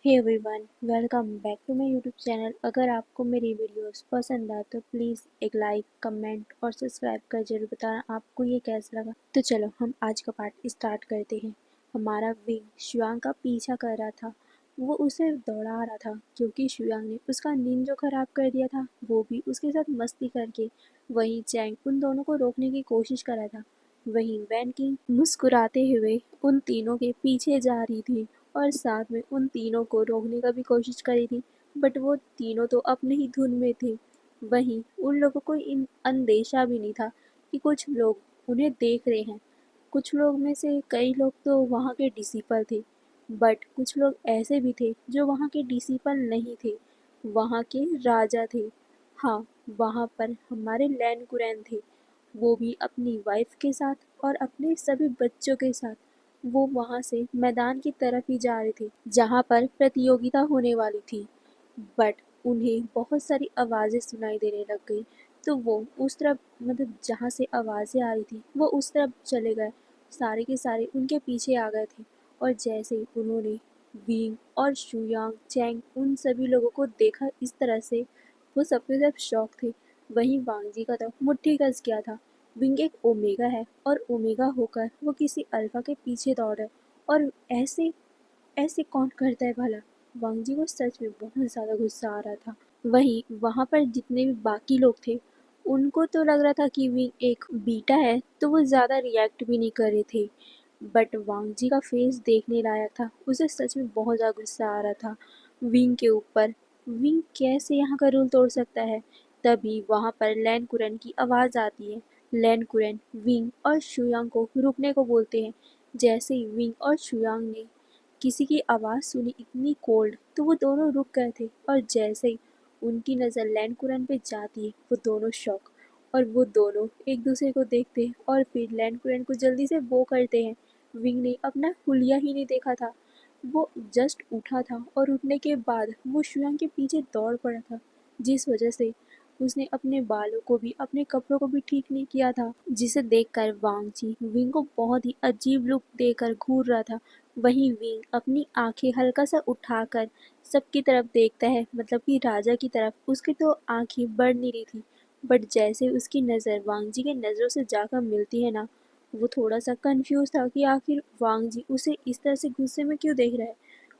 Hey everyone, welcome back to my YouTube channel. अगर आपको मेरी वीडियोस पसंद आए तो प्लीज़ एक लाइक, कमेंट और सब्सक्राइब कर जरूर बताना आपको ये कैसा लगा। तो चलो हम आज का पार्ट स्टार्ट करते हैं। हमारा विंग शुयांग का पीछा कर रहा था। वो उसे दौड़ा रहा था क्योंकि शुयांग ने उसका नींद जो खराब कर दिया था, वो भी उसके साथ मस्ती करके। वहीं चैंग उन दोनों को रोकने की कोशिश कर रहा था। वहीं वैन किंग मुस्कुराते हुए उन तीनों के पीछे जा रही थी और साथ में उन तीनों को रोकने का भी कोशिश करी थी, बट वो तीनों तो अपने ही धुन में थे। वहीं उन लोगों को इन अंदेशा भी नहीं था कि कुछ लोग उन्हें देख रहे हैं। कुछ लोग में से कई लोग तो वहाँ के डिसिपल थे, बट कुछ लोग ऐसे भी थे जो वहाँ के डिसिपल नहीं थे, वहाँ के राजा थे। हाँ, वहाँ पर हमारे लैन कुरैन थे, वो भी अपनी वाइफ के साथ और अपने सभी बच्चों के साथ। वो वहाँ से मैदान की तरफ ही जा रहे थे जहाँ पर प्रतियोगिता होने वाली थी, बट उन्हें बहुत सारी आवाज़ें सुनाई देने लग गई। तो वो उस तरफ, मतलब जहाँ से आवाज़ें आ रही थी, वो उस तरफ चले गए। सारे के सारे उनके पीछे आ गए थे और जैसे ही उन्होंने विंग और शुयांग, चैंग उन सभी लोगों को देखा इस तरह से, वो सबके सब शौक थे। वहीं वांग जी का तो मुट्ठी कस गया था। विंग एक ओमेगा है और ओमेगा होकर वो किसी अल्फा के पीछे दौड़ है, और ऐसे ऐसे कौन करता है भला। वांग जी को सच में बहुत ज़्यादा गुस्सा आ रहा था। वहीं वहाँ पर जितने भी बाकी लोग थे, उनको तो लग रहा था कि विंग एक बीटा है, तो वो ज़्यादा रिएक्ट भी नहीं कर रहे थे। बट वांग जी का फेस देखने लायक था, उसे सच में बहुत ज़्यादा गुस्सा आ रहा था विंग के ऊपर। विंग कैसे यहाँ का रूल तोड़ सकता है। तभी वहाँ पर लैन कुरन की आवाज़ आती है। लैन कुरन विंग और शुयांग को रुकने को बोलते हैं। जैसे ही विंग और शुयांग ने किसी की आवाज़ सुनी इतनी कोल्ड, तो वो दोनों रुक गए थे, और जैसे ही उनकी नज़र लैन कुरन पे जाती है, वो दोनों शॉक, और वो दोनों एक दूसरे को देखते हैं और फिर लैन कुरन को जल्दी से वो करते हैं। विंग ने अपना हुलिया ही नहीं देखा था, वो जस्ट उठा था और उठने के बाद वो शुयांग के पीछे दौड़ पड़ा था, जिस वजह से उसने अपने बालों को भी, अपने कपड़ों को भी ठीक नहीं किया था, जिसे देखकर वांग जी विंग को बहुत ही अजीब लुक देकर घूर रहा था। वहीं विंग अपनी आंखें हल्का सा उठाकर सबकी तरफ देखता है, मतलब कि राजा की तरफ। उसकी तो आंखें बढ़ नहीं रही थी, बट जैसे उसकी नज़र वांग जी के नज़रों से जाकर मिलती है ना, वो थोड़ा सा कंफ्यूज था कि आखिर वांग जी उसे इस तरह से गुस्से में क्यों देख रहा है।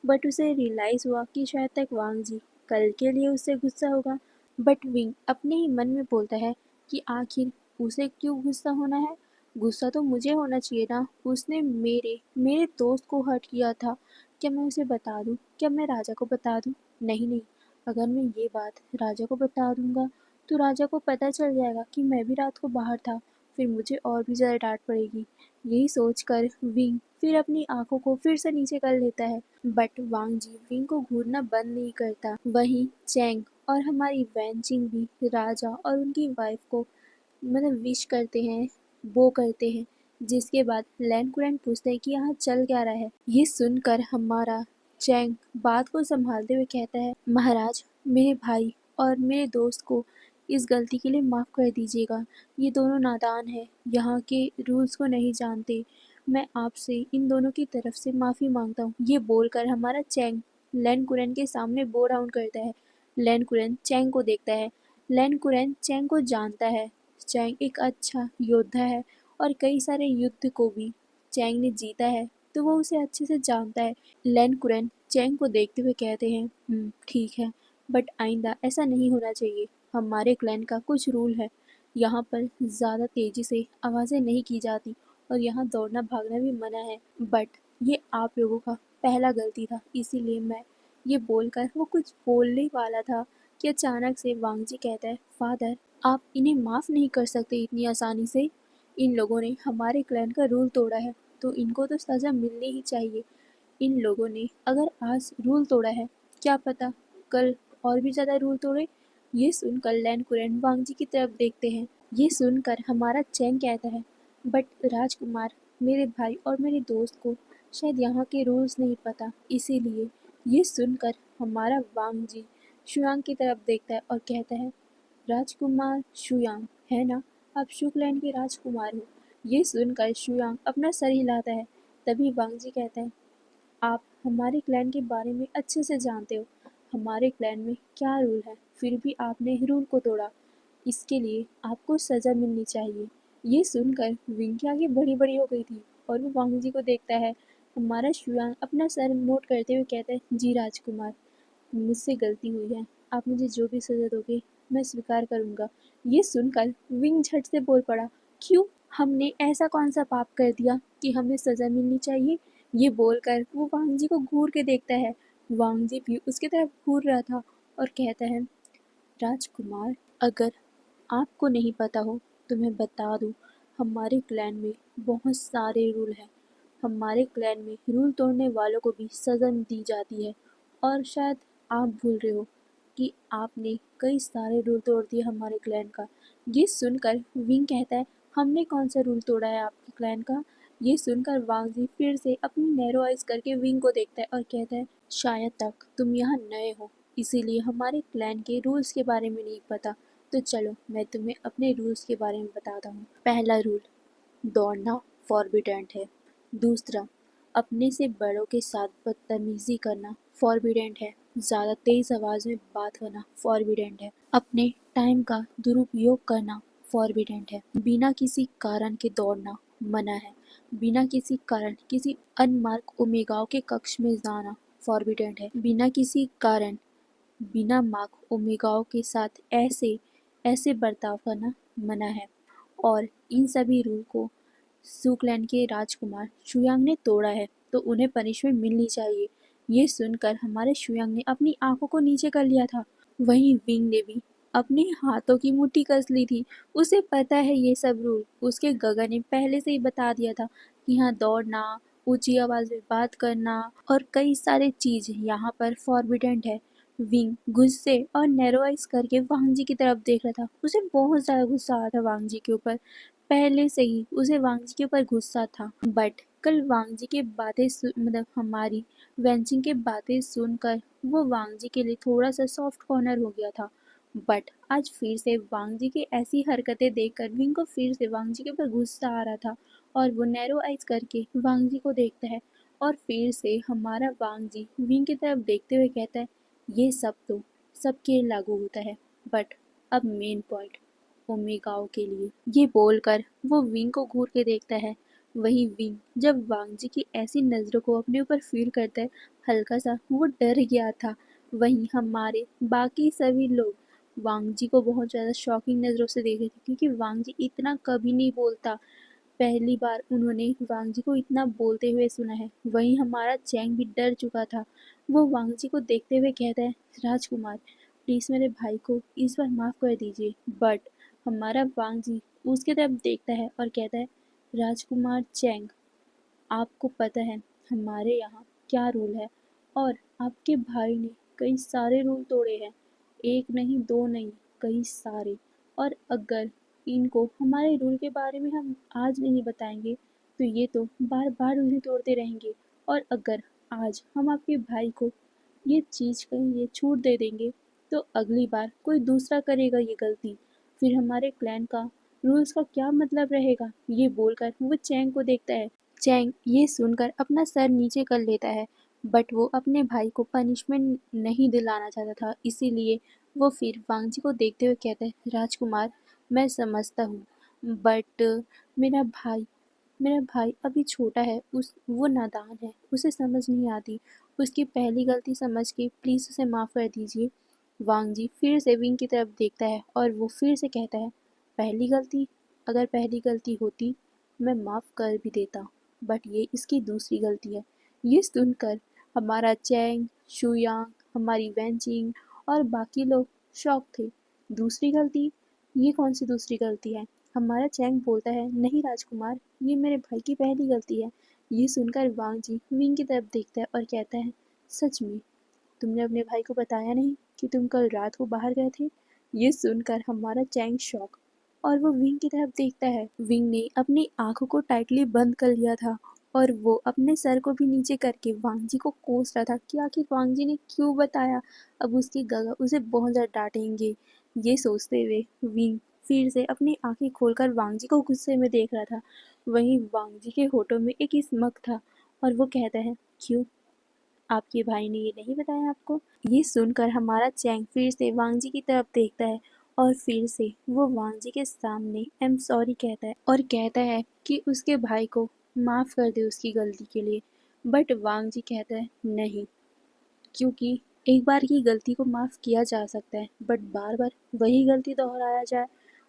बट उसे रियलाइज़ हुआ कि शायद तक वांग जी कल के लिए उससे गुस्सा होगा। बट विंग अपने ही मन में बोलता है कि आखिर उसे क्यों गुस्सा होना है। गुस्सा तो मुझे होना चाहिए ना, उसने मेरे मेरे दोस्त को हर्ट किया था। क्या मैं उसे बता दूँ, क्या मैं राजा को बता दूँ? नहीं नहीं, अगर मैं ये बात राजा को बता दूंगा तो राजा को पता चल जाएगा कि मैं भी रात को बाहर था, फिर मुझे और भी ज़्यादा डांट पड़ेगी। यही सोचकर विंग फिर अपनी आंखों को फिर से नीचे कर लेता है। बट वांग जी विंग को घूरना बंद नहीं करता। वहीं चैंग और हमारी वैनचिंग भी राजा और उनकी वाइफ को, मतलब विश करते हैं, वो करते हैं। जिसके बाद लैन कुरैन पूछते हैं कि यहाँ चल क्या रहा है। ये सुनकर हमारा चैंग बात को संभालते हुए कहता है, महाराज, मेरे भाई और मेरे दोस्त को इस गलती के लिए माफ़ कर दीजिएगा। ये दोनों नादान हैं, यहाँ के रूल्स को नहीं जानते। मैं आपसे इन दोनों की तरफ से माफ़ी मांगता हूँ। ये बोलकर हमारा चैंग लैन कुरैन के सामने बो डाउन करता है। लैन कुरैन चैंग को देखता है। लैन कुरैन चैंग को जानता है। चैंग एक अच्छा योद्धा है और कई सारे युद्ध को भी चैंग ने जीता है, तो वो उसे अच्छे से जानता है। लैन कुरैन चैंग को देखते हुए कहते हैं, ठीक है, बट आइंदा ऐसा नहीं होना चाहिए। हमारे क्लैन का कुछ रूल है, यहाँ पर ज़्यादा तेज़ी से आवाज़ें नहीं की जाती और यहाँ दौड़ना भागना भी मना है। बट ये आप लोगों का पहला गलती था, इसीलिए मैं ये बोलकर वो कुछ बोलने वाला था कि अचानक से वांग जी कहता है, फादर, आप इन्हें माफ़ नहीं कर सकते इतनी आसानी से। इन लोगों ने हमारे क्लैन का रूल तोड़ा है, तो इनको तो सज़ा मिलनी ही चाहिए। इन लोगों ने अगर आज रूल तोड़ा है, क्या पता कल और भी ज़्यादा रूल तोड़े। ये सुनकर लैन कुरैन वांग जी की तरफ देखते हैं। ये सुनकर हमारा चैंग कहता है, बट राजकुमार, मेरे भाई और मेरे दोस्त को शायद यहाँ के रूल्स नहीं पता, इसीलिए। ये सुनकर हमारा वांग जी शुयांग की तरफ देखता है और कहता है, राजकुमार शुयांग है ना, आप शुक्लैंड के राजकुमार हो। ये सुनकर शुयांग अपना सर हिलाता है। तभी वांग जी कहता है, आप हमारे क्लैन के बारे में अच्छे से जानते हो, हमारे क्लैन में क्या रूल है, फिर भी आपने रूल को तोड़ा। इसके लिए आपको सज़ा मिलनी चाहिए। ये सुनकर विंग की आंखें बड़ी-बड़ी हो गई थी और वो वांग जी को देखता है। हमारा शुयांग अपना सर नोट करते हुए कहता है, जी राजकुमार, मुझसे गलती हुई है। आप मुझे जो भी सज़ा दोगे, मैं स्वीकार करूँगा। ये सुनकर विंग झट से बोल पड़ा, क्यों? हमने ऐसा कौन सा पाप कर दिया कि हमें सज़ा मिलनी चाहिए? ये बोलकर वो वांग जी को घूर के देखता है। वांग जी भी उसकी तरफ घूर रहा था और कहता है, राजकुमार, अगर आपको नहीं पता हो तो मैं बता दूँ, हमारे क्लैन में बहुत सारे रूल हैं। हमारे क्लैन में रूल तोड़ने वालों को भी सज़ा दी जाती है और शायद आप भूल रहे हो कि आपने कई सारे रूल तोड़ दिए हमारे क्लैन का। ये सुनकर विंग कहता है, हमने कौन सा रूल तोड़ा है आपके क्लैन का? ये सुनकर वांग जी फिर से अपनी नैरो आइज करके विंग को देखता है और कहता है, शायद तक तुम यहाँ नए हो, इसीलिए हमारे क्लैन के रूल्स के बारे में नहीं पता। तो चलो मैं तुम्हें अपने रूल्स के बारे में बताता हूँ। पहला रूल, दौड़ना फॉरबिडेंट है। दूसरा, अपने से बड़ों के साथ बदतमीजी करना फॉरबिडेंट है। ज़्यादा तेज़ आवाज़ में बात करना फॉरबिडेंट है। अपने टाइम का दुरुपयोग करना फॉरबिडेंट है। बिना किसी कारण के दौड़ना मना है। बिना किसी कारण किसी अनमार्क ओमेगाओं के कक्ष में जाना फॉरबिडेंट है। बिना किसी कारण बिना मार्क ओमेगाओं के साथ ऐसे ऐसे बर्ताव करना मना है। और इन सभी रूल को सूक्लैंड के राजकुमार शुयांग ने तोड़ा है तो उन्हें पनिशमेंट मिलनी चाहिए। ये सुनकर हमारे शुयांग ने अपनी आंखों को नीचे कर लिया था। वहीं विंग ने भी अपने हाथों की मुट्ठी कस ली थी। उसे पता है ये सब रूल, उसके गगा ने पहले से ही बता दिया था कि यहाँ दौड़ना, ऊंची आवाज में बात करना और कई सारे चीज यहाँ पर फॉरबिडेंट है। विंग गुस्से और नैरो आइज करके वांग जी की तरफ देख रहा था। उसे बहुत ज्यादा गुस्सा आ रहा था वांग जी के ऊपर। पहले से ही उसे वांग जी के ऊपर गुस्सा था, बट कल वांग जी के बातें मतलब हमारी वेंचिंग के बातें सुनकर वो वांग जी के लिए थोड़ा सा सॉफ्ट कॉर्नर हो गया था। बट आज फिर से वांग जी की ऐसी हरकतें देखकर विंग को फिर से वांग जी के ऊपर गुस्सा आ रहा था और वो नैरो आइज करके वांग जी को देखता है और फिर से हमारा वांग जी विंग की तरफ देखते हुए कहता है, ये सब तो सबके लिए लागू होता है, बट अब मेन पॉइंट ओमेगाओ के लिए। ये बोलकर वो विंग को घूर के देखता है। वही विंग जब वांग जी की ऐसी नज़रों को अपने ऊपर फील करता है, हल्का सा वो डर गया था। वहीं हमारे बाकी सभी लोग वांग जी को बहुत ज़्यादा शॉकिंग नज़रों से देख रहे थे क्योंकि वांग जी इतना कभी नहीं बोलता। पहली बार उन्होंने वांग जी को इतना बोलते हुए सुना है। वहीं हमारा चैंग भी डर चुका था। वो वांग जी को देखते हुए कहता है, राजकुमार, प्लीज़ मेरे भाई को इस बार माफ़ कर दीजिए। बट हमारा वांग जी उसकी तरफ देखता है और कहता है, राजकुमार चैंग, आपको पता है हमारे यहाँ क्या रूल है और आपके भाई ने कई सारे रूल तोड़े हैं। एक नहीं, दो नहीं, कई सारे। और अगर इनको हमारे रूल के बारे में हम आज नहीं बताएंगे तो ये तो बार बार उन्हें तोड़ते रहेंगे। और अगर आज हम आपके भाई को ये चीज़ कहीं ये छूट दे देंगे तो अगली बार कोई दूसरा करेगा ये गलती। फिर हमारे क्लैन का रूल्स का क्या मतलब रहेगा? ये बोलकर वो चैंग को देखता है। चैंग ये सुनकर अपना सर नीचे कर लेता है, बट वो अपने भाई को पनिशमेंट नहीं दिलाना चाहता था, इसीलिए वो फिर वांग जी को देखते हुए कहता है, राजकुमार, मैं समझता हूँ, बट मेरा भाई मेरा भाई अभी छोटा है, वो नादान है, उसे समझ नहीं आती। उसकी पहली गलती समझ के प्लीज़ उसे माफ़ कर दीजिए। वांग जी फिर से विंग की तरफ देखता है और वो फिर से कहता है, पहली गलती? अगर पहली गलती होती मैं माफ़ कर भी देता, बट ये इसकी दूसरी गलती है। ये सुनकर हमारा चैंग, शुयांग, हमारी वेंचिंग और बाकी लोग शॉक थे। दूसरी गलती? ये कौन सी दूसरी गलती है? हमारा चैंग बोलता है, नहीं राजकुमार, ये मेरे भाई की पहली गलती है। ये सुनकर वांग जी विंग की तरफ देखता है और कहता है, सच में तुमने अपने भाई को बताया नहीं कि तुम कल रात को बाहर गए थे? ये सुनकर हमारा चैंग शॉक और वो विंग की तरफ देखता है। विंग ने अपनी आंखों को टाइटली बंद कर लिया था और वो अपने सर को भी नीचे करके वांग जी को कोस रहा था कि आखिर वांग जी ने क्यों बताया। अब उसके गगा उसे बहुत ज़्यादा डांटेंगे। ये सोचते हुए विंग फिर से अपनी आंखें खोलकर वांग जी को गुस्से में देख रहा था। वहीं वांग जी के होठों में एक स्मक था और वो कहता है, क्यों आपके भाई ने ये नहीं बताया आपको? ये सुनकर हमारा चैंग फिर से वांग जी की तरफ देखता है और फिर से वो वांग जी के सामने आई एम सॉरी कहता है और कहता है कि उसके भाई को माफ़ कर दे उसकी गलती के लिए। बट वांग जी कहता है नहीं, क्योंकि एक बार की गलती को माफ़ किया जा सकता है, बट बार बार वही गलती दोहराया जाए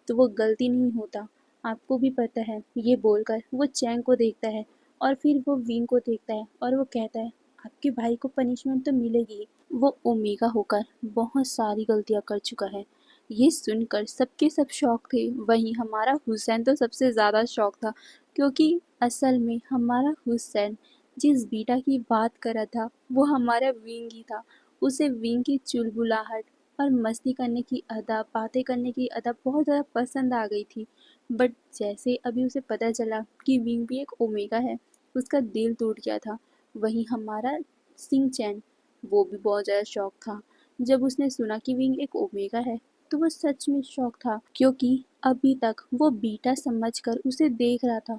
तो वो गलती नहीं होता, आपको भी पता है। ये बोलकर वो चैंग को देखता है और फिर वो विंग को देखता है और वो कहता है आपके भाई को पनिशमेंट तो मिलेगी, वो ओमेगा होकर बहुत सारी गलतियाँ कर चुका है। ये सुनकर सबके सब शौक थे, वहीं हमारा हुसैन तो सबसे ज़्यादा शौक था, क्योंकि असल में हमारा हुसैन जिस बीटा की बात कर रहा था वो हमारा विंग ही था। उसे विंग की चुलबुलाहट और मस्ती करने की अदा, बातें करने की अदा बहुत ज़्यादा पसंद आ गई थी। बट जैसे अभी उसे पता चला कि विंग भी एक ओमेगा है, उसका दिल टूट गया था। वहीं हमारा सिंह चैन, वो भी बहुत ज़्यादा शौक था। जब उसने सुना कि विंग एक ओमेगा है तो वो सच में शौक था, क्योंकि अभी तक वो बीटा समझकर उसे देख रहा था,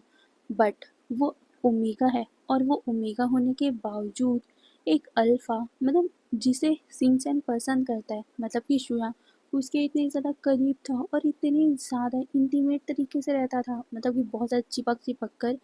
बट वो ओमेगा है और वो ओमेगा होने के बावजूद एक अल्फा, मतलब जिसे सिंचन पसंद करता है, मतलब कि शुया उसके इतने ज़्यादा करीब था और इतनी ज़्यादा इंटीमेट तरीके से रहता था, मतलब कि बहुत ज़्यादा चिपक चिपक कर।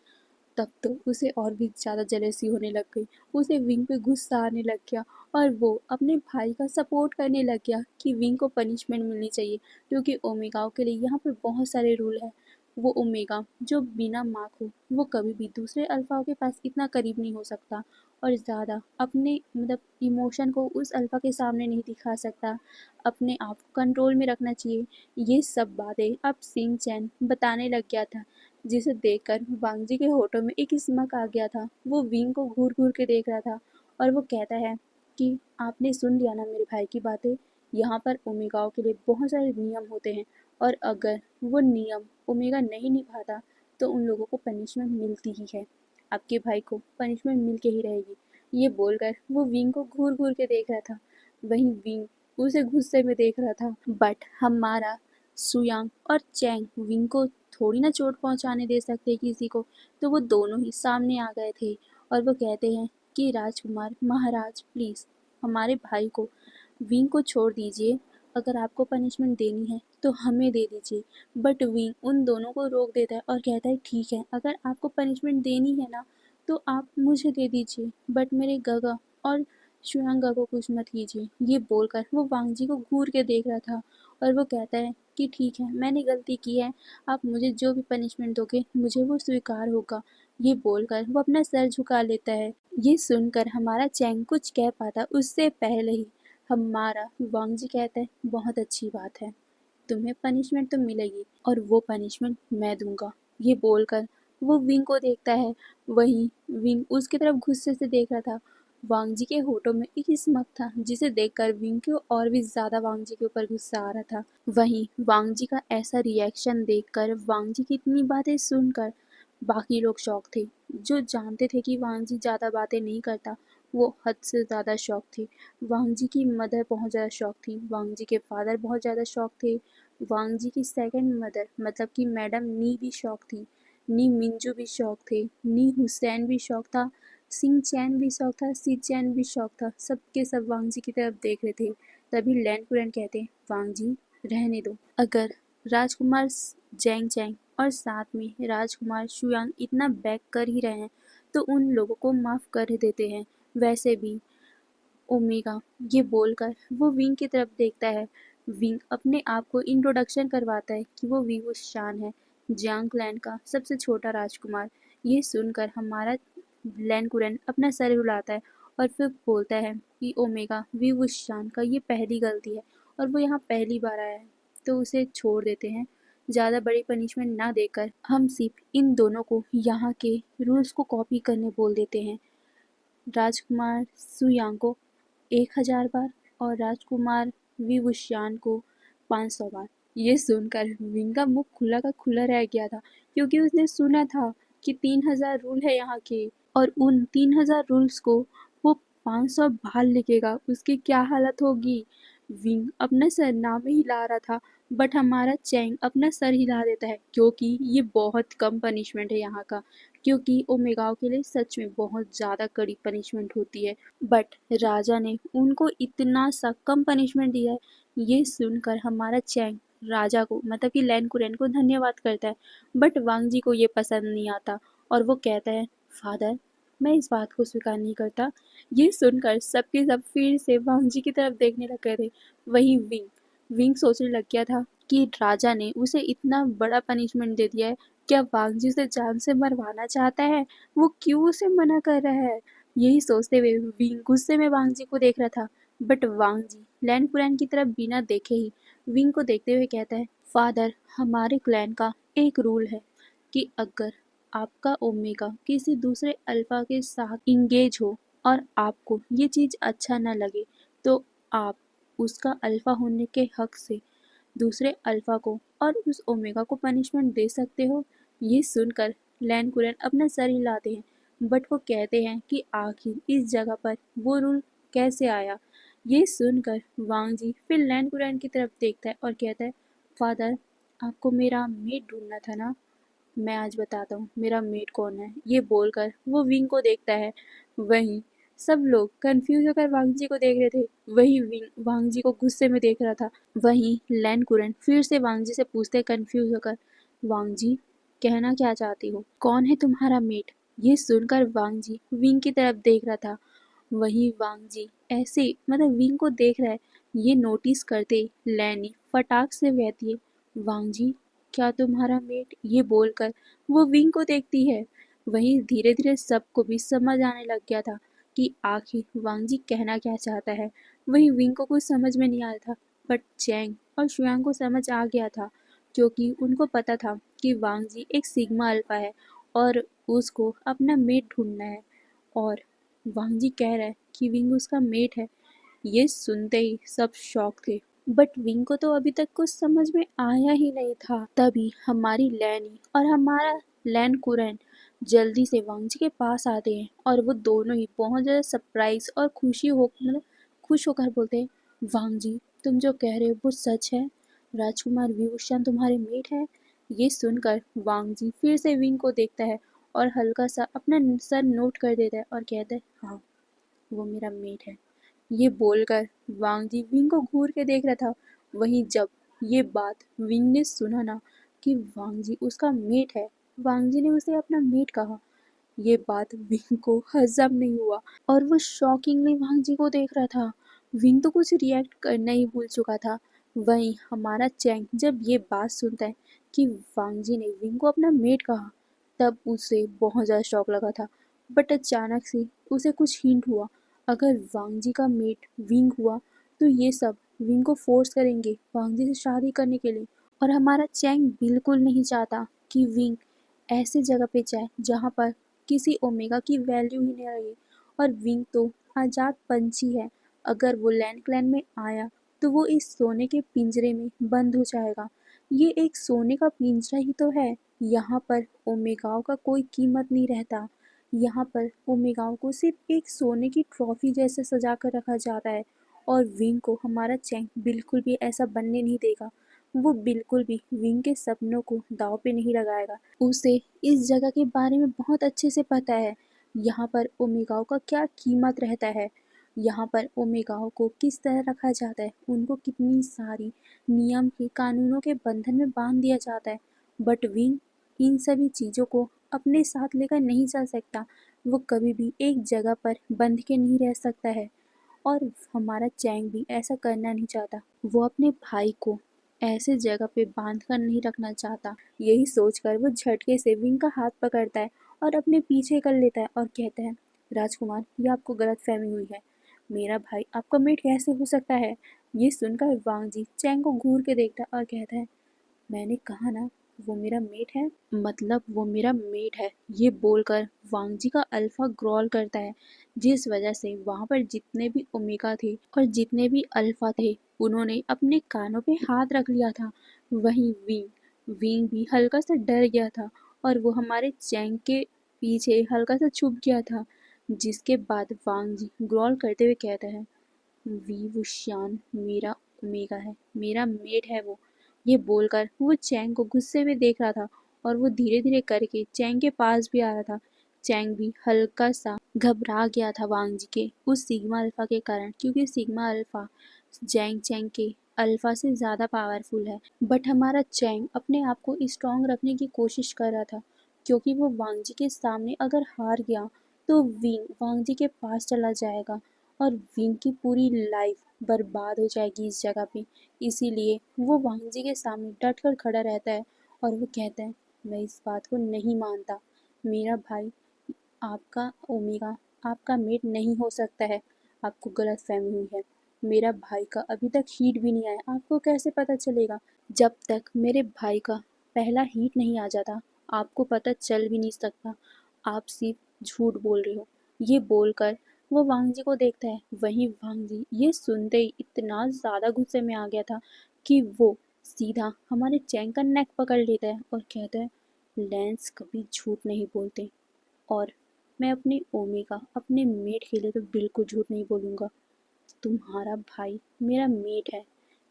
तब तो उसे और भी ज़्यादा जेलसी होने लग गई। उसे विंग पे गुस्सा आने लग गया और वो अपने भाई का सपोर्ट करने लग गया कि विंग को पनिशमेंट मिलनी चाहिए, क्योंकि ओमेगाओं के लिए यहाँ पर बहुत सारे रूल हैं। वो ओमेगा जो बिना मार्क हो वो कभी भी दूसरे अल्फाओं के पास इतना करीब नहीं हो सकता और ज़्यादा अपने मतलब इमोशन को उस अल्फा के सामने नहीं दिखा सकता, अपने आप को कंट्रोल में रखना चाहिए। ये सब बातें अब सिंह चैन बताने लग गया था, जिसे देखकर वांगजी के होठों में एक स्मक आ गया था। वो विंग को घूर घूर के देख रहा था और वो कहता है कि आपने सुन लिया ना मेरे भाई की बातें, यहाँ पर ओमेगाओं के लिए बहुत सारे नियम होते हैं और अगर वो नियम ओमेगा नहीं निभाता तो उन लोगों को पनिशमेंट मिलती ही है। आपके भाई को पनिशमेंट मिल के ही रहेगी। ये बोलकर वो विंग को घूर घूर के देख रहा था, वहीं विंग उसे गुस्से में देख रहा था। बट हमारा सुयांग और चैंग विंग को थोड़ी ना चोट पहुंचाने दे सकते किसी को, तो वो दोनों ही सामने आ गए थे और वो कहते हैं कि राजकुमार महाराज प्लीज़ हमारे भाई को, विंग को छोड़ दीजिए। अगर आपको पनिशमेंट देनी है तो हमें दे दीजिए। बट विंग उन दोनों को रोक देता है और कहता है ठीक है, अगर आपको पनिशमेंट देनी है ना तो आप मुझे दे दीजिए, बट मेरे गगा और शुयांगा को कुछ मत कीजिए। ये बोलकर वो वांगजी को घूर के देख रहा था और वो कहता है कि ठीक है, मैंने गलती की है, आप मुझे जो भी पनिशमेंट दोगे मुझे वो स्वीकार होगा। ये बोलकर वो अपना सर झुका लेता है। ये सुनकर हमारा चैंग कुछ कह पाता उससे पहले ही हमारा वांगजी कहता है बहुत अच्छी बात है, तुम्हें पनिशमेंट तो मिलेगी और वो पनिशमेंट मैं दूंगा। ये बोलकर वो विंग को देखता है, वहीं विंग उसकी तरफ गुस्से से देख रहा था। वांगजी के होठों में एक स्मक था जिसे देखकर विंग को और भी ज्यादा वांगजी के ऊपर गुस्सा आ रहा था। वहीं वांगजी का ऐसा रिएक्शन देखकर, वांगजी की इतनी बातें सुनकर बाकी लोग शौक थे। जो जानते थे कि वांगजी ज़्यादा बातें नहीं करता, वो हद से ज़्यादा शौक थे। वांगजी की मदर बहुत ज़्यादा शौक थी, वांगजी के फादर बहुत ज़्यादा शौक थे, वांगजी की सेकंड मदर मतलब कि मैडम नी भी शौक थी, नी मिंजू भी शौक थे, नी हुसैन भी शौक था, सिंह चैन भी शौक था, सी चैन भी शौक था। सबके सब वांगजी की तरफ देख रहे थे। तभी लैंड कुरैन कहते वांगजी रहने दो, अगर राजकुमार जैंग चैंग और साथ में राजकुमार शुयांग इतना बैक कर ही रहे हैं तो उन लोगों को माफ़ कर देते हैं। वैसे भी ओमेगा, ये बोलकर वो विंग की तरफ देखता है। विंग अपने आप को इंट्रोडक्शन करवाता है कि वो विवुशान है, जियांग क्लैन का सबसे छोटा राजकुमार। ये सुनकर हमारा लैन कुरैन अपना सर हिलाता है और फिर बोलता है कि ओमेगा विवुशान का ये पहली गलती है और वो यहाँ पहली बार आया है, तो उसे छोड़ देते हैं। ज़्यादा बड़ी पनिशमेंट ना देकर हम सिर्फ इन दोनों को यहाँ के रूल्स को कॉपी करने बोल देते हैं। राजकुमार सुयांग को 1000 बार और राजकुमार विवुशियान को 500 बार। ये सुनकर विंग का मुंह खुला का खुला रह गया था, क्योंकि उसने सुना था कि 3000 रूल है यहाँ के और उन 3000 रूल्स को वो 500 बार लिखेगा, उसकी क्या हालत होगी। विंग अपना सर ना में हिला रहा था, बट हमारा चैंग अपना सर हिला देता है, क्योंकि ये बहुत कम पनिशमेंट है यहाँ का, क्योंकि ओमेगाओ के लिए सच में बहुत ज़्यादा कड़ी पनिशमेंट होती है। बट राजा ने उनको इतना सा कम पनिशमेंट दिया है, ये सुनकर हमारा चैंग राजा को मतलब कि लैन कुरैन को धन्यवाद करता है। बट वांग जी को ये पसंद नहीं आता और वो कहता है, फादर मैं इस बात को स्वीकार नहीं करता। ये सुनकर सबके सब फिर से वांग जी की तरफ देखने लग गए थे। वहीं विंग विंग सोचने लग गया था कि राजा ने उसे इतना बड़ा पनिशमेंट दे दिया है, क्या वांग जी उसे जान से मरवाना चाहता है? वो क्यों उसे मना कर रहा है? यही सोचते हुए विंग गुस्से में वांग जी को देख रहा था। But Wang ji LAN Curran की तरफ बिना देखे ही विंग को देखते हुए कहता है, फादर हमारे क्लैन का एक रूल है कि अगर आपका ओमेगा किसी दूसरे अल्फा के साथ इंगेज हो और आपको ये चीज़ अच्छा ना लगे, तो आप उसका अल्फा होने के हक से दूसरे अल्फा को और उस ओमेगा को पनिशमेंट दे सकते हो। ये सुनकर लैन कुरैन अपना सर हिलाते हैं, बट वो कहते हैं कि आखिर इस जगह पर वो रूल कैसे आया। ये सुनकर वांग जी फिर लैन कुरैन की तरफ देखता है और कहता है, फादर आपको मेरा मेट ढूंढना था ना, मैं आज बताता हूँ मेरा मेट कौन है। ये बोलकर वो विंग को देखता है। वहीं सब लोग कंफ्यूज होकर वांग जी को देख रहे थे। वही विंग वांग जी को गुस्से में देख रहा था। वहीं लैन कुरन फिर से वांग जी से पूछते कंफ्यूज होकर, वांग जी कहना क्या चाहती हो, कौन है तुम्हारा मेट? ये सुनकर वांग जी विंग की तरफ देख रहा था। वहीं वांग जी ऐसे मतलब विंग को देख रहा है, ये नोटिस करते लैनी फटाक से बहती है, वांग जी क्या तुम्हारा मेट? ये बोलकर वो विंग को देखती है। वहीं धीरे धीरे सबको भी समझ आने लग गया था कि आखिर वांग जी कहना क्या चाहता है। वहीं विंग को कुछ समझ में नहीं आ रहा था, बट चैंग और शुयांग को समझ आ गया था, क्योंकि उनको पता था कि वांग जी एक सिग्मा अल्फा है और उसको अपना मेट ढूंढना है। और वांग जी कह रहा है कि विंग उसका मेट है। ये सुनते ही सब शॉक थे, बट विंग को तो अभी तक कुछ समझ में आया ही नहीं था। तभी हमारी लैनी और हमारा लैन कुरैन जल्दी से वांग जी के पास आते हैं और वो दोनों ही बहुत ज़्यादा सरप्राइज और खुशी हो मतलब खुश होकर बोलते हैं, वांग जी तुम जो कह रहे हो वो सच है, राजकुमार व्यूशान तुम्हारे मेट है? ये सुनकर वांग जी फिर से विंग को देखता है और हल्का सा अपना सर नोट कर देता है और कहता है, हाँ वो मेरा मेट है। ये बोलकर वांग जी विंग को घूर के देख रहा था। वहीं जब ये बात विंग ने सुना ना कि वांग जी उसका मेट है, वांग जी ने उसे अपना मेट कहा, ये बात विंग को हजम नहीं हुआ और वो शॉकिंगली वांग जी को देख रहा था। विंग तो कुछ रिएक्ट करना ही भूल चुका था। वहीं हमारा चैंग जब ये बात सुनता है कि वांग जी ने विंग को अपना मेट कहा, तब उसे बहुत ज़्यादा शौक लगा था। बट अचानक से उसे कुछ हिंट हुआ, अगर वांग जी का मेट विंग हुआ तो ये सब विंग को फोर्स करेंगे वांग जी से शादी करने के लिए। और हमारा चैंग बिल्कुल नहीं चाहता कि विंग ऐसे जगह पे जाए जहाँ पर किसी ओमेगा की वैल्यू ही नहीं रही। और विंग तो आज़ाद पंछी है, अगर वो लैंड क्लैन में आया तो वो इस सोने के पिंजरे में बंद हो जाएगा। ये एक सोने का पिंजरा ही तो है, यहाँ पर ओमेगाओं का कोई कीमत नहीं रहता। यहाँ पर ओमेगाओं को सिर्फ एक सोने की ट्रॉफी जैसे सजा कर रखा जाता है। और विंग को हमारा चैंग बिल्कुल भी ऐसा बनने नहीं देगा। वो बिल्कुल भी विंग के सपनों को दांव पे नहीं लगाएगा। उसे इस जगह के बारे में बहुत अच्छे से पता है, यहाँ पर ओमेगाओं का क्या कीमत रहता है, यहाँ पर ओमेगाओं को किस तरह रखा जाता है, उनको कितनी सारी नियम के कानूनों के बंधन में बांध दिया जाता है। बट विंग इन सभी चीज़ों को अपने साथ लेकर नहीं चल सकता। वो कभी भी एक जगह पर बंध के नहीं रह सकता है। और हमारा चैंग भी ऐसा करना नहीं चाहता। वो अपने भाई को ऐसे जगह पे बांध कर नहीं रखना चाहता। यही सोचकर वो झटके से विंग का हाथ पकड़ता है और अपने पीछे कर लेता है और कहता है, राजकुमार ये आपको गलत फहमी हुई है, मेरा भाई आपका मेट कैसे हो सकता है? ये सुनकर वांग जी चैंग को घूर के देखता है और कहता है, मैंने कहा ना वो मेरा मेट है, मतलब वो मेरा मेट है। ये बोलकर वांग जी का अल्फा ग्रॉल करता है, जिस वजह से वहां पर जितने भी ओमेगा थे और जितने भी अल्फा थे उन्होंने अपने कानों पे हाथ रख लिया था। वहीं विंग विंग भी हल्का सा डर गया था और वो हमारे चैंग के पीछे हल्का सा छुप गया था। जिसके बाद वांग जी ग्रॉल करते हुए कहता है, वी वुशियान मेरा ओमेगा है, मेरा मेट है वो। ये बोलकर वो चैंग को गुस्से में देख रहा था और वो धीरे धीरे करके चैंग के पास भी आ रहा था। चैंग भी हल्का सा घबरा गया था वांग जी के उस सिग्मा अल्फा के कारण, क्योंकि सिग्मा अल्फा जैंग चैंग के अल्फा से ज़्यादा पावरफुल है। बट हमारा चैंग अपने आप को स्ट्रांग रखने की कोशिश कर रहा था, क्योंकि वो वांग जी के सामने अगर हार गया तो विंग वांग जी के पास चला जाएगा और विंग की पूरी लाइफ बर्बाद हो जाएगी इस जगह पे। इसीलिए वो वांग जी के सामने डट कर खड़ा रहता है और वो कहता है, मैं इस बात को नहीं मानता। मेरा भाई आपका ओमेगा आपका मेट नहीं हो सकता है। आपको गलतफहमी हुई है। मेरा भाई का अभी तक हीट भी नहीं आया, आपको कैसे पता चलेगा? जब तक मेरे भाई का पहला हीट नहीं आ जाता आपको पता चल भी नहीं सकता। आप सिर्फ झूठ बोल रहे हो। ये बोलकर वो वांग जी को देखता है। वहीं वांग जी ये सुनते ही इतना ज़्यादा गुस्से में आ गया था कि वो सीधा हमारे चैंग का नेक पकड़ लेता है और कहता है, लेंस कभी झूठ नहीं बोलते और मैं अपने ओमेगा अपने मेट के लिए तो बिल्कुल झूठ नहीं बोलूँगा। तुम्हारा भाई मेरा मेट है।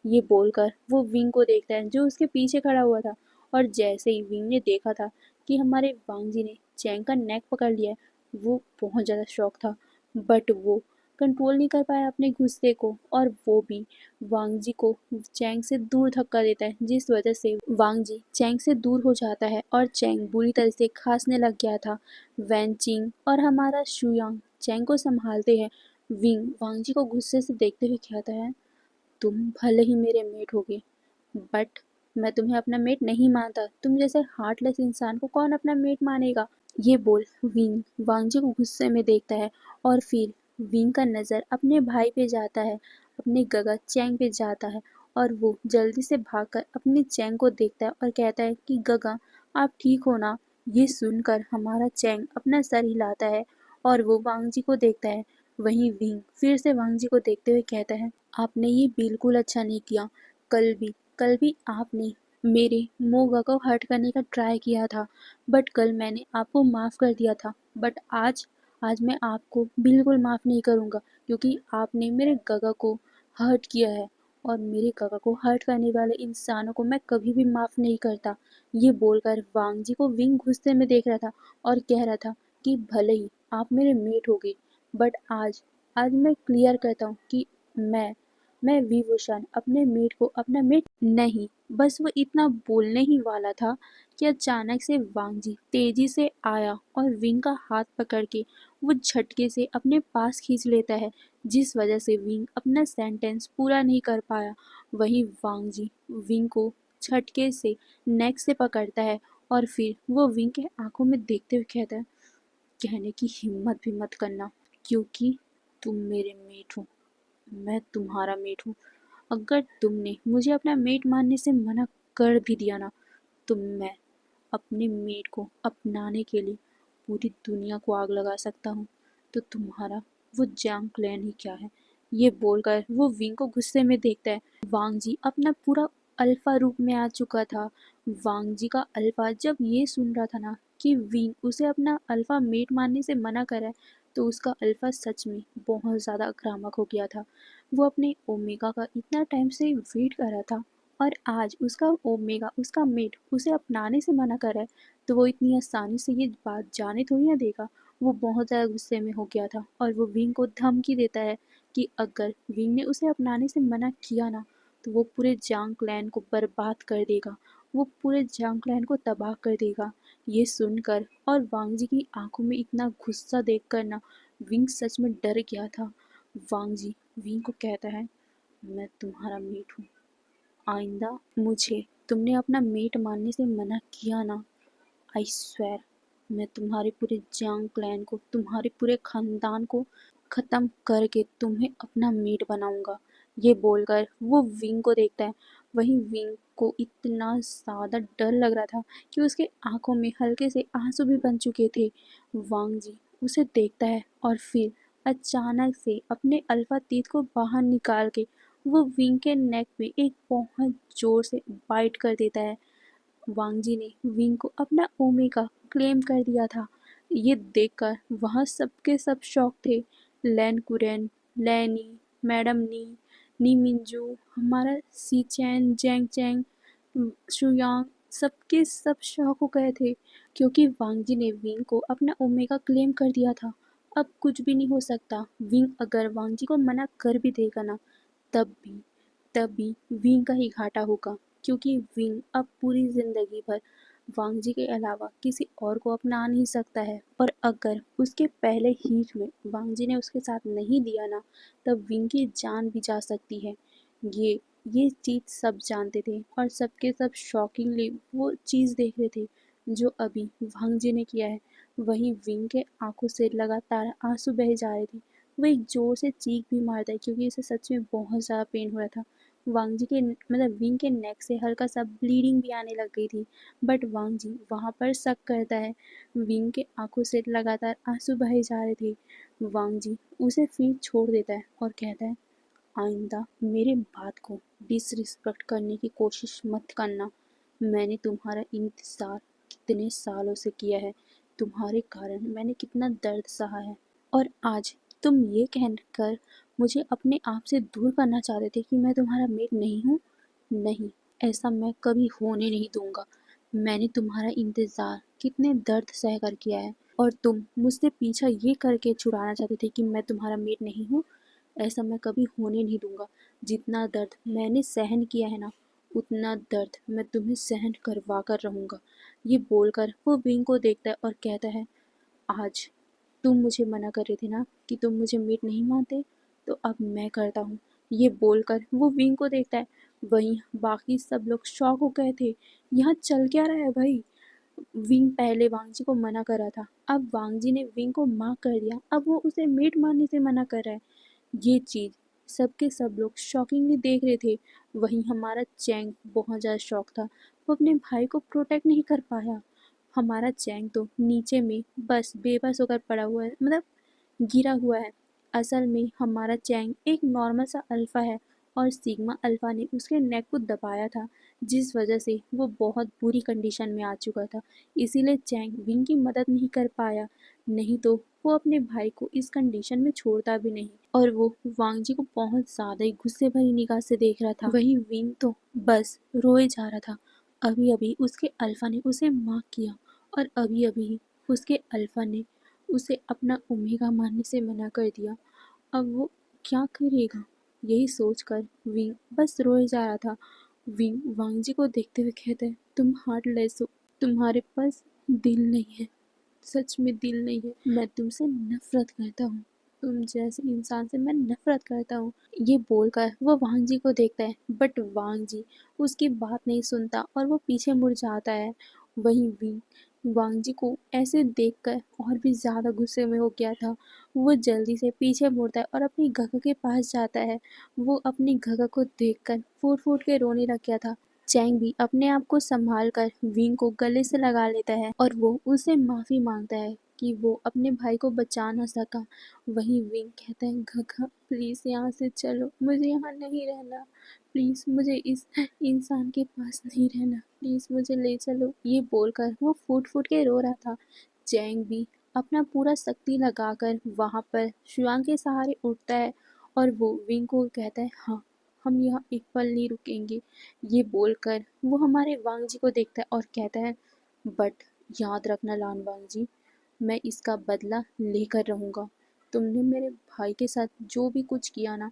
ये बोलकर वो विंग को देखता है जो उसके पीछे खड़ा हुआ था, और जैसे ही विंग ने देखा था कि हमारे वांग जी ने चैंग का नेक पकड़ लिया है, वो बहुत ज़्यादा शॉक था। बट वो कंट्रोल नहीं कर पाया अपने गुस्से को, और वो भी वांग जी को चैंग से दूर धक्का देता है, जिस वजह से वांग जी चैंग से दूर हो जाता है और चैंग बुरी तरह से खांसने लग गया था। वैन चिंग और हमारा शुयांग चैंग को संभालते हैं। विंग वांग जी को गुस्से से देखते हुए कहता है, तुम भले ही मेरे मेट होगे, बट मैं तुम्हें अपना मेट नहीं मानता। तुम जैसे हार्टलेस इंसान को कौन अपना मेट मानेगा? ये बोल विंग वांग जी को गुस्से में देखता है, और फिर विंग का नज़र अपने भाई पे जाता है, अपने गगा चैंग पे जाता है, और वो जल्दी से भागकर अपने चैंग को देखता है और कहता है कि गगा आप ठीक हो ना? ये सुनकर हमारा चैंग अपना सर हिलाता है और वो वांग जी को देखता है। वहीं विंग फिर से वांग जी को देखते हुए कहता है, आपने ये बिल्कुल अच्छा नहीं किया। कल भी आपने मेरे मोगा को हर्ट करने का ट्राई किया था, बट कल मैंने आपको माफ़ कर दिया था। बट आज मैं आपको बिल्कुल माफ़ नहीं करूँगा, क्योंकि आपने मेरे गगा को हर्ट किया है, और मेरे गगा को हर्ट करने वाले इंसानों को मैं कभी भी माफ़ नहीं करता। ये बोलकर वांग जी को विंग गुस्से में देख रहा था और कह रहा था कि भले ही आप मेरे मेट हो गए, बट आज आज मैं क्लियर करता हूँ कि मैं विभूषण अपने मेट को अपना मेट नहीं। बस वो इतना बोलने ही वाला था कि अचानक से वांग जी तेजी से आया और विंग का हाथ पकड़ के वो झटके से अपने पास खींच लेता है, जिस वजह से विंग अपना सेंटेंस पूरा नहीं कर पाया। वहीं वांग जी विंग को झटके से नेक से पकड़ता है और फिर वो विंग के आंखों में देखते हुए कहता है, कहने की हिम्मत भी मत करना, क्योंकि तुम मेरे मेट हो। मैं तुम्हारा मेट हूँ। अगर तुमने मुझे अपना मेट मानने से मना कर भी दिया ना, तो मैं अपने मेट को अपनाने के लिए पूरी दुनिया को आग लगा सकता हूँ। तो तुम्हारा वो जांग क्लैन ही क्या है? ये बोलकर वो विंग को गुस्से में देखता है। वांग जी अपना पूरा अल्फा रूप में आ चुका था। वांग जी का अल्फा जब ये सुन रहा था ना कि विंग उसे अपना अल्फा मेट मानने से मना कर रहा है, तो उसका अल्फा सच में बहुत ज़्यादा आक्रामक हो गया था। वो अपने ओमेगा का इतना टाइम से वेट कर रहा था, और आज उसका ओमेगा उसका मेट उसे अपनाने से मना कर रहा है, तो वो इतनी आसानी से ये बात जाने थोड़ी ना देगा। वो बहुत ज़्यादा गुस्से में हो गया था और वो विंग को धमकी देता है कि अगर विंग ने उसे अपनाने से मना किया ना, तो वो पूरे जांग क्लैन को बर्बाद कर देगा। वो पूरे जांग क्लैन को तबाह कर देगा। ये सुनकर और वांग जी की आंखों में इतना गुस्सा देखकर ना, विंग सच में डर गया था। वांग जी विंग को कहता है, मैं तुम्हारा मेट हूँ। आइंदा मुझे तुमने अपना मेट मानने से मना किया ना, आई स्वेर मैं तुम्हारे पूरे जांग क्लैन को, तुम्हारे पूरे खानदान को ख़त्म करके तुम्हें अपना मेट बनाऊंगा। ये बोलकर वो विंग को देखता है। वहीं विंग को इतना ज़्यादा डर लग रहा था कि उसके आंखों में हल्के से आंसू भी बन चुके थे। वांग जी उसे देखता है और फिर अचानक से अपने अल्फा तीत को बाहर निकाल के वो विंग के नेक में एक बहुत जोर से बाइट कर देता है। वांग जी ने विंग को अपना ओमेगा क्लेम कर दिया था। ये देखकर वहाँ सबके सब शॉक थे। लैन कुरेन, लैनी, मैडम नी, नी मिंजू, हमारा सी चैन, जैंग चैंग, शुयांग, सबके सब शॉक हो गए थे क्योंकि वांग जी ने विंग को अपना ओमेगा क्लेम कर दिया था। अब कुछ भी नहीं हो सकता। विंग अगर वांग जी को मना कर भी देगा ना, तब भी विंग का ही घाटा होगा क्योंकि विंग अब पूरी जिंदगी भर वांग जी के अलावा किसी और को अपना नहीं सकता है। और अगर उसके पहले हीट में वांग जी ने उसके साथ नहीं दिया ना, तब विंग की जान भी जा सकती है। ये ये चीज़ सब जानते थे और सबके सब शॉकिंगली वो चीज़ देख रहे थे जो अभी वांग जी ने किया है। वहीं विंग के आंखों से लगातार आंसू बहे जा रहे थे। वो एक जोर से चीख भी मारता है क्योंकि उसे सच में बहुत ज़्यादा पेन हो रहा था। वांग जी के मतलब विंग के नेक से हल्का सा ब्लीडिंग भी आने लग गई थी, बट वांग जी वहाँ पर शक करता है। विंग के आंखों से लगातार आंसू बहे जा रहे थे। वांग जी उसे फिर छोड़ देता है और कहता है, आइंदा मेरे बात को डिसरिस्पेक्ट करने की कोशिश मत करना। मैंने तुम्हारा इंतज़ार कितने सालों से किया है, तुम्हारे कारण मैंने कितना दर्द सहा है, और आज तुम ये कहकर मुझे अपने आप से दूर करना चाहते थे कि मैं तुम्हारा मेट नहीं हूँ। नहीं, ऐसा मैं कभी होने नहीं दूंगा। मैंने तुम्हारा इंतज़ार कितने दर्द सह कर किया है और तुम मुझसे पीछा ये करके छुड़ाना चाहते थे कि मैं तुम्हारा मेट नहीं हूँ। ऐसा मैं कभी होने नहीं दूंगा। जितना दर्द मैंने सहन किया है ना, उतना दर्द मैं तुम्हें सहन करवा कर रहूँगा। ये बोलकर वो विंग को देखता है और कहता है, आज तुम मुझे मना कर रहे थे ना कि तुम मुझे मीट नहीं मानते, तो अब मैं करता हूँ। ये बोलकर वो विंग को देखता है। वहीं बाकी सब लोग शॉक हो गए थे। यहाँ चल क्या रहा है भाई? विंग पहले वांग जी को मना कर रहा था, अब वांग जी ने विंग को माँ कर दिया, अब वो उसे मीट मारने से मना कर रहा है। ये चीज़ सबके सब लोग शॉकिंगली देख रहे थे। वहीं हमारा चैंग बहुत ज़्यादा शॉक था। वो अपने भाई को प्रोटेक्ट नहीं कर पाया। हमारा चैंग तो नीचे में बस बेबस होकर पड़ा हुआ है, मतलब गिरा हुआ है। असल में हमारा चैंग एक नॉर्मल सा अल्फ़ा है और सिग्मा अल्फ़ा ने उसके नेक को दबाया था, जिस वजह से वो बहुत बुरी कंडीशन में आ चुका था। इसीलिए चैंग विंग की मदद नहीं कर पाया, नहीं तो वो अपने भाई को इस कंडीशन में छोड़ता भी नहीं। और वो वांग जी को बहुत ज़्यादा ही गुस्से भरी निगाह से देख रहा था। वहीं विंग तो बस रोए जा रहा था। अभी अभी उसके अल्फ़ा ने उसे माफ़ किया और अभी अभी उसके अल्फ़ा ने उसे अपना ओमेगा मानने से मना कर दिया। अब वो क्या करेगा? यही सोचकर विंग बस रोए जा रहा था। विंग वांग जी को देखते हुए कहता है, तुम हार्टलेस हो, तुम्हारे पास दिल नहीं है, सच में दिल नहीं है। मैं तुमसे नफरत करता हूँ, तुम जैसे इंसान से मैं नफरत करता हूँ। ये बोलकर वो वांग जी को देखता है, बट वांग जी उसकी बात नहीं सुनता और वो पीछे मुड़ जाता है। वहीं विंग वांग जी को ऐसे देखकर और भी ज़्यादा गुस्से में हो गया था। वो जल्दी से पीछे मुड़ता है और अपनी गगा के पास जाता है। वो अपनी गगा को देखकर फूट फूट के रोने लग गया था। चैंग भी अपने आप को संभाल कर विंग को गले से लगा लेता है और वो उससे माफ़ी मांगता है कि वो अपने भाई को बचा ना सका। वहीं विंग कहता है, गगा प्लीज़ यहाँ से चलो, मुझे यहाँ नहीं रहना, प्लीज़ मुझे इस इंसान के पास नहीं रहना, प्लीज़ मुझे ले चलो। ये बोलकर वो फूट फूट के रो रहा था। चैंग भी अपना पूरा शक्ति लगाकर वहाँ पर शुआंग के सहारे उठता है और वो विंग को कहता है, हाँ हम यहाँ एक पल नहीं रुकेंगे। ये बोलकर वो हमारे वांग जी को देखता है और कहता है, बट याद रखना लान वांग जी, मैं इसका बदला लेकर रहूँगा। तुमने मेरे भाई के साथ जो भी कुछ किया ना,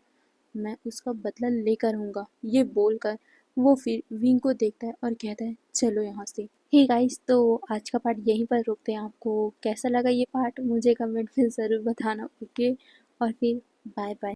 मैं उसका बदला लेकर रहूँगा। ये बोलकर वो फिर विंग को देखता है और कहता है, चलो यहाँ से। हे गाइस, तो आज का पार्ट यहीं पर रोकते हैं। आपको कैसा लगा ये पार्ट मुझे कमेंट में ज़रूर बताना, ओके। और फिर बाय बाय।